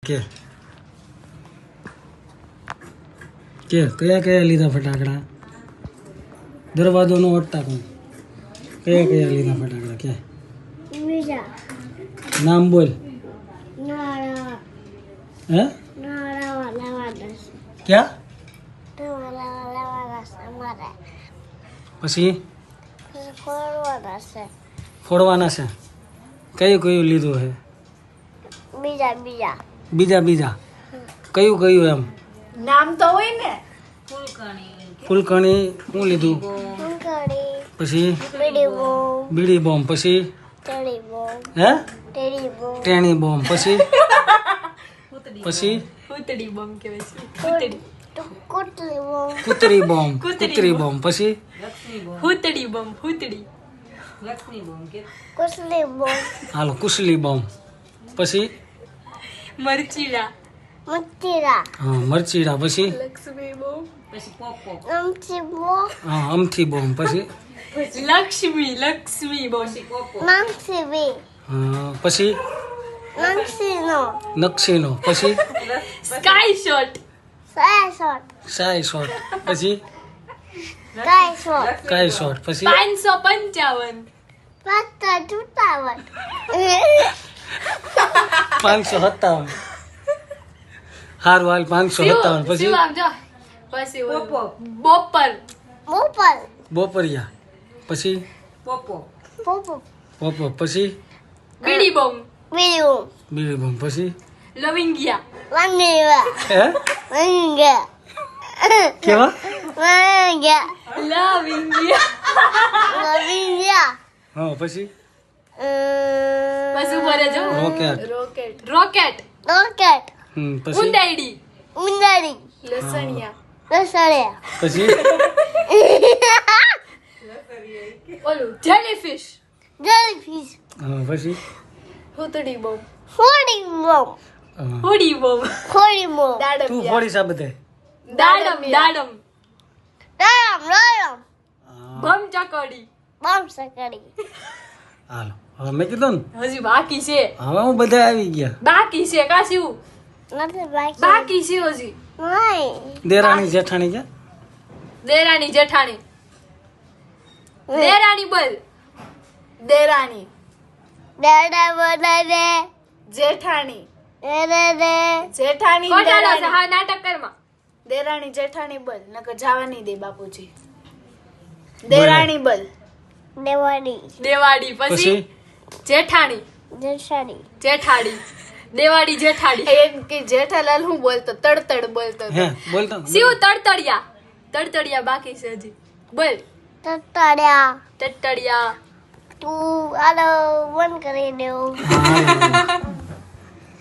કે કયા કયા લીધા ફટાકડા? દરવાજો નો વટતા કોણ? કયા કયા લીધા ફટાકડા કે? બીજા નામ બોલ. નારા હે નારા વાલા ક્યાં? વાલા અમારે પછી ફોડવાના છે. ફોડવાના છે. કયું કયું લીધું છે? બીજા બીજા બીજા બીજા કયું કયું એમ નામ તો હોય ને. ફૂલકણી શું લીધું? ફૂલકડી પછી બીડી બોમ બીડી બોમ્બ પછી ટેડી બોમ હે ટેડી બોમ ટેણી બોમ્બ પછી પછી કૂતડી બોમ્બ કહેવાય છે. કૂતડી કુટલી બોમ કૂતરી બોમ્બ કૂતરી બોમ્બ પછી હૂતડી બોમ્બ હૂતડી. કુસલી બોમ હાલો કુશલી બોમ્બ પછી મરચીડા મતીરા હા મરચીડા પછી લક્ષ્મી બોમ્બ નમચી બોમ હા અમથી બોમ્બ પછી લક્ષ્મી બોમ્બ નમસી બી હા પછી નમસીનો નકશીનો પછી સ્કાય શોટ સાયસોટ સાય શોટ પછી કાયસોટ કાય શોટ પછી 555 પાસ્તા જૂતાવટ 557 હારું હાલ 557 પછી શિવ આમ જો પછી બોપર મોપલ બોપરિયા પછી પોપો પોપો પછી બીડી બોમ્બ બીયું બીડી બોમ્બ પછી લવિંગિયા વાંગીવા હે વાંગા કેવા વાંગા લવિંગિયા લવિંગા હા પછી પછી ઉપર જો રોકેટ રોકેટ રોકેટ રોકેટ પછી ઉંડાઈડી ઉંદારી લસણિયા રસળિયા પછી ઓલું જેલીફિશ જેલીફિશ હા પછી હૂતડી બોમ્બ ફોડી બોમ હા. હુડી બોમ્બ ફોડી બોમ તું દાડમ ફોડી સા બધે દાડમ દાડમ રામ રામ બમ ચકોડી બોમ સકડી હાલો હવે મેં કીધું ને હજી બાકી છે હવે હું બધા આવી ગયા બાકી છે કાશી નથી બાકી બાકી છે હજી નહીં દેરાણી જેઠાણી ક્યાં? દેરાણી જેઠાણી દેરાણી બોલ દેરાણી દાડા બનાવે જેઠાણી દે જેઠાણી કોટાળો છે હા નાટક કરમાં દેરાણી જેઠાણી બોલ નકર જવા નહીં દે બાપુજી દેરાણી બોલ દેવાની દેવાડી પછી જેઠાણી જસાડી જેઠાડી દેવાડી જેઠાડી એમ કે જેઠાલાલ હું બોલતો તડતડ બોલતો હે બોલતો શિવ તડતડિયા બાકી છે હજી બોલ તતાડ્યા તડતડિયા તું આલો બંધ કરી દેવું હા